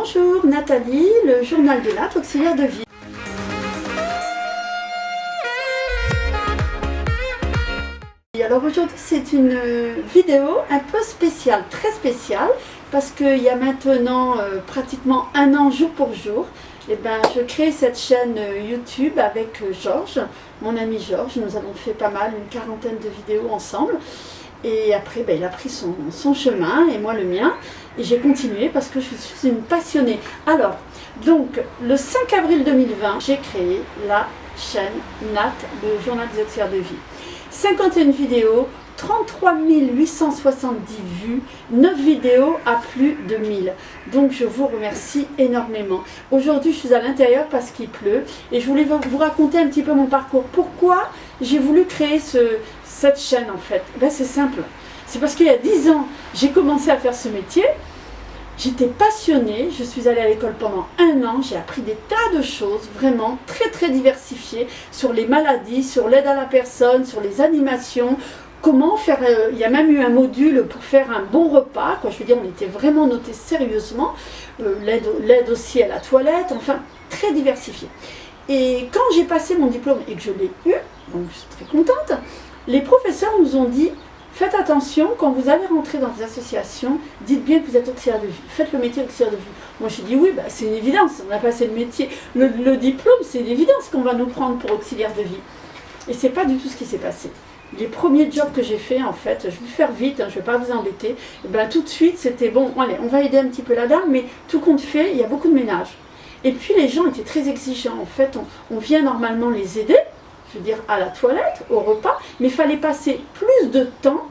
Bonjour, Nathalie, le journal de Nat, auxiliaire de vie. Alors aujourd'hui c'est une vidéo un peu spéciale, très spéciale, parce qu'il y a maintenant pratiquement un an jour pour jour, je crée cette chaîne YouTube avec Georges, mon ami Georges. Nous avons fait pas mal, une quarantaine de vidéos ensemble. Et après, il a pris son chemin et moi le mien. Et j'ai continué parce que je suis une passionnée. Alors, donc, le 5 avril 2020, j'ai créé la chaîne Nat, le journal des auxiliaires de vie. 51 vidéos, 33 870 vues, 9 vidéos à plus de 1000. Donc je vous remercie énormément. Aujourd'hui je suis à l'intérieur parce qu'il pleut et je voulais vous raconter un petit peu mon parcours. Pourquoi j'ai voulu créer cette chaîne en fait? C'est simple. C'est parce qu'il y a 10 ans, j'ai commencé à faire ce métier. J'étais passionnée, je suis allée à l'école pendant un an, j'ai appris des tas de choses vraiment très diversifiées sur les maladies, sur l'aide à la personne, sur les animations, comment faire, il y a même eu un module pour faire un bon repas, quoi. Je veux dire, on était vraiment noté sérieusement, l'aide aussi à la toilette, enfin très diversifié. Et quand j'ai passé mon diplôme et que je l'ai eu, donc je suis très contente, les professeurs nous ont dit: faites attention, quand vous allez rentrer dans des associations, dites bien que vous êtes auxiliaire de vie. Faites le métier auxiliaire de vie. Moi, je dis oui, c'est une évidence. On a passé le métier, le diplôme, c'est une évidence qu'on va nous prendre pour auxiliaire de vie. Et c'est pas du tout ce qui s'est passé. Les premiers jobs que j'ai fait, en fait, je vais faire vite, je ne vais pas vous embêter. Tout de suite, c'était bon, allez, on va aider un petit peu la dame, mais tout compte fait, il y a beaucoup de ménage. Et puis, les gens étaient très exigeants. En fait, on vient normalement les aider, je veux dire, à la toilette, au repas, mais il fallait passer plus de temps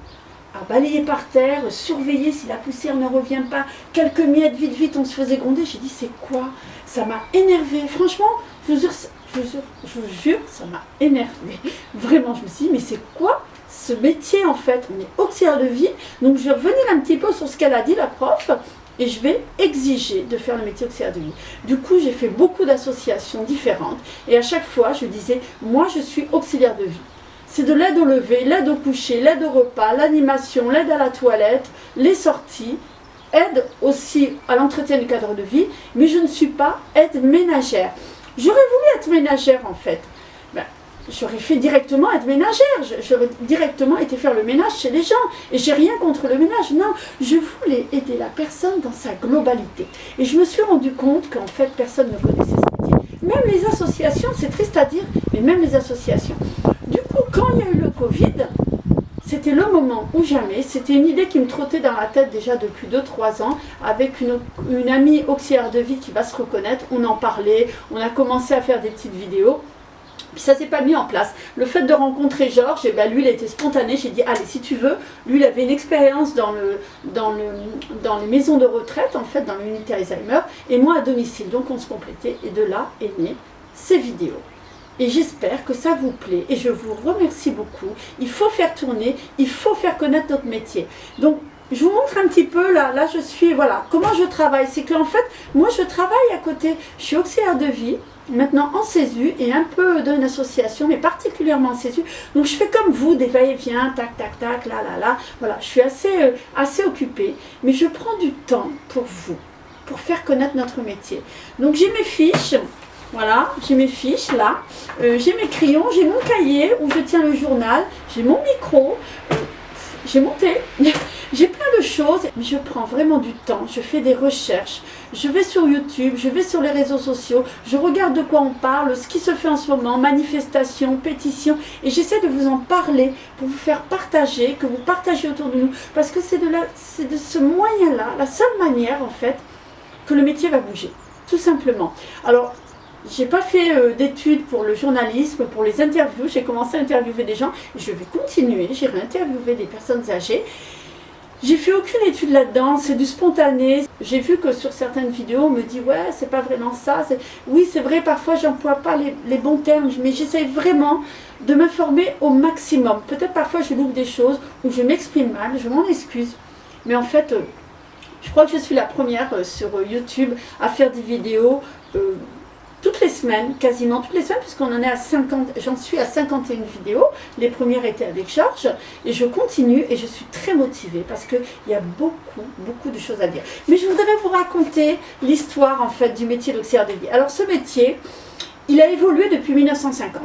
à balayer par terre, surveiller si la poussière ne revient pas, quelques miettes, vite, on se faisait gronder. J'ai dit, c'est quoi? Ça m'a énervé. Franchement, je vous jure, ça m'a énervé. Vraiment, je me suis dit, mais c'est quoi ce métier en fait? On est auxiliaire de vie. Donc, je vais revenir un petit peu sur ce qu'elle a dit, la prof, et je vais exiger de faire le métier auxiliaire de vie. Du coup, j'ai fait beaucoup d'associations différentes, et à chaque fois, je disais, moi, je suis auxiliaire de vie. C'est de l'aide au lever, l'aide au coucher, l'aide au repas, l'animation, l'aide à la toilette, les sorties, aide aussi à l'entretien du cadre de vie, mais je ne suis pas aide ménagère. J'aurais voulu être ménagère en fait. J'aurais fait directement être ménagère, j'aurais directement été faire le ménage chez les gens. Et j'ai rien contre le ménage, non. Je voulais aider la personne dans sa globalité. Et je me suis rendu compte qu'en fait, personne ne connaissait ce métier. Même les associations, c'est triste à dire, mais même les associations. Du coup, quand il y a eu le Covid, c'était le moment ou jamais. C'était une idée qui me trottait dans la tête déjà depuis 2-3 ans, avec une amie auxiliaire de vie qui va se reconnaître. On en parlait, on a commencé à faire des petites vidéos. Puis ça ne s'est pas mis en place. Le fait de rencontrer Georges, lui il a été spontané. J'ai dit, allez, si tu veux. Lui il avait une expérience dans les maisons de retraite, en fait, dans l'unité Alzheimer, et moi à domicile. Donc on se complétait, et de là est née ces vidéos. Et j'espère que ça vous plaît, et je vous remercie beaucoup. Il faut faire tourner, il faut faire connaître notre métier. Donc, je vous montre un petit peu, là je suis, voilà, comment je travaille. C'est qu'en fait, moi je travaille à côté, je suis auxiliaire de vie, maintenant en CESU, et un peu d'une association, mais particulièrement en CESU. Donc je fais comme vous, des va-et-vient, tac, là, voilà, je suis assez occupée, mais je prends du temps pour vous, pour faire connaître notre métier. Donc j'ai mes fiches. Voilà, j'ai mes fiches là, j'ai mes crayons, j'ai mon cahier où je tiens le journal, j'ai mon micro, j'ai mon thé, j'ai plein de choses, mais je prends vraiment du temps, je fais des recherches, je vais sur YouTube, je vais sur les réseaux sociaux, je regarde de quoi on parle, ce qui se fait en ce moment, manifestations, pétitions, et j'essaie de vous en parler pour vous faire partager, que vous partagez autour de nous, parce que c'est de ce moyen-là, la seule manière en fait, que le métier va bouger, tout simplement. Alors, j'ai pas fait d'études pour le journalisme, pour les interviews. J'ai commencé à interviewer des gens. Je vais continuer. J'irai interviewer des personnes âgées. J'ai fait aucune étude là-dedans. C'est du spontané. J'ai vu que sur certaines vidéos, on me dit ouais, c'est pas vraiment ça. Oui, c'est vrai. Parfois, j'emploie pas les bons termes, mais j'essaie vraiment de m'informer au maximum. Peut-être parfois, je loupe des choses ou je m'exprime mal. Je m'en excuse. Mais en fait, je crois que je suis la première sur YouTube à faire des vidéos. Toutes les semaines, quasiment toutes les semaines, puisqu'on en est à 50, j'en suis à 51 vidéos. Les premières étaient avec Georges, et je continue, et je suis très motivée, parce qu'il y a beaucoup de choses à dire. Mais je voudrais vous raconter l'histoire, en fait, du métier d'auxiliaire de vie. Alors, ce métier, il a évolué depuis 1950.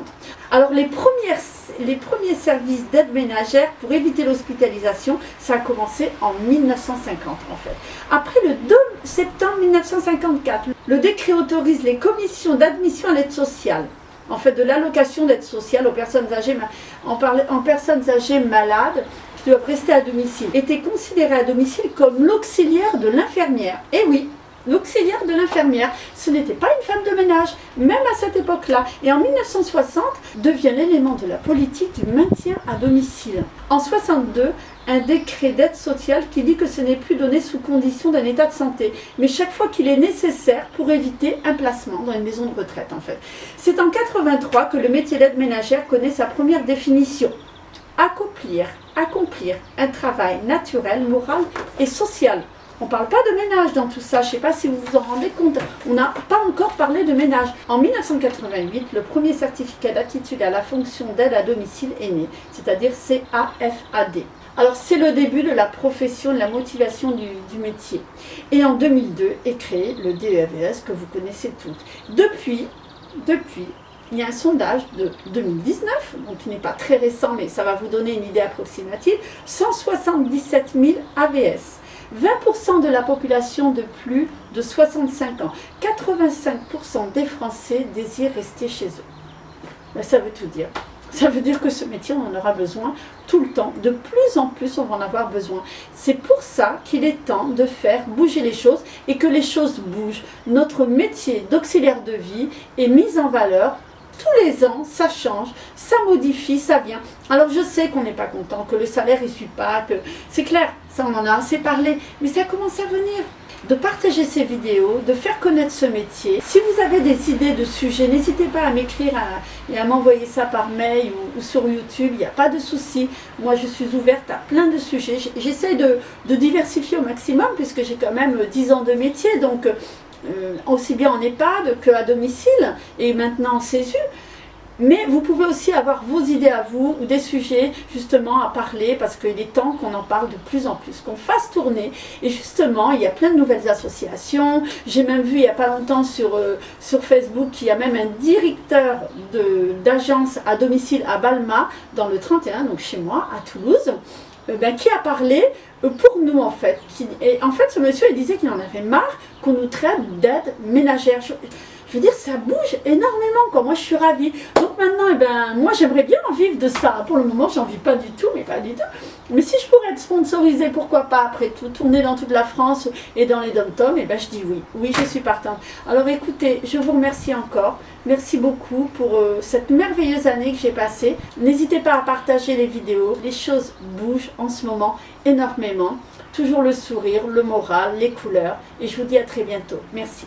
Alors les premiers services d'aide ménagère pour éviter l'hospitalisation, ça a commencé en 1950 en fait. Après le 2 septembre 1954, le décret autorise les commissions d'admission à l'aide sociale, en fait de l'allocation d'aide sociale aux personnes âgées, en personnes âgées malades qui doivent rester à domicile, étaient considérées à domicile comme l'auxiliaire de l'infirmière. Et oui, l'auxiliaire de l'infirmière, ce n'était pas une femme de ménage, même à cette époque-là. Et en 1960, devient l'élément de la politique du maintien à domicile. En 62, un décret d'aide sociale qui dit que ce n'est plus donné sous condition d'un état de santé, mais chaque fois qu'il est nécessaire pour éviter un placement dans une maison de retraite en fait. C'est en 83 que le métier d'aide ménagère connaît sa première définition. Accomplir un travail naturel, moral et social. On ne parle pas de ménage dans tout ça, je ne sais pas si vous vous en rendez compte, on n'a pas encore parlé de ménage. En 1988, le premier certificat d'aptitude à la fonction d'aide à domicile est né, c'est-à-dire CAFAD. Alors c'est le début de la profession, de la motivation du métier. Et en 2002 est créé le DEVS que vous connaissez toutes. Depuis, il y a un sondage de 2019, donc qui n'est pas très récent, mais ça va vous donner une idée approximative, 177 000 AVS. 20% de la population de plus de 65 ans, 85% des Français désirent rester chez eux. Ben, ça veut tout dire. Ça veut dire que ce métier, on en aura besoin tout le temps. De plus en plus, on va en avoir besoin. C'est pour ça qu'il est temps de faire bouger les choses et que les choses bougent. Notre métier d'auxiliaire de vie est mis en valeur. Tous les ans, ça change, ça modifie, ça vient. Alors je sais qu'on n'est pas content, que le salaire ne suit pas, que c'est clair, ça on en a assez parlé, mais ça commence à venir. De partager ces vidéos, de faire connaître ce métier. Si vous avez des idées de sujets, n'hésitez pas à m'écrire et à m'envoyer ça par mail ou sur YouTube, il n'y a pas de souci. Moi je suis ouverte à plein de sujets. J'essaie de diversifier au maximum puisque j'ai quand même 10 ans de métier, donc aussi bien en EHPAD qu'à domicile et maintenant en CESU. Mais vous pouvez aussi avoir vos idées à vous ou des sujets justement à parler parce qu'il est temps qu'on en parle de plus en plus, qu'on fasse tourner. Et justement, il y a plein de nouvelles associations. J'ai même vu il n'y a pas longtemps sur Facebook qu'il y a même un directeur d'agence à domicile à Balma dans le 31, donc chez moi à Toulouse, qui a parlé pour nous en fait. Et en fait ce monsieur il disait qu'il en avait marre qu'on nous traite d'aide ménagère. Je veux dire, ça bouge énormément, quoi. Moi, je suis ravie. Donc maintenant, moi, j'aimerais bien en vivre de ça. Pour le moment, j'en vis pas du tout, mais pas du tout. Mais si je pourrais être sponsorisée, pourquoi pas, après tout, tourner dans toute la France et dans les dom-toms, je dis oui. Oui, je suis partante. Alors, écoutez, je vous remercie encore. Merci beaucoup pour cette merveilleuse année que j'ai passée. N'hésitez pas à partager les vidéos. Les choses bougent en ce moment énormément. Toujours le sourire, le moral, les couleurs. Et je vous dis à très bientôt. Merci.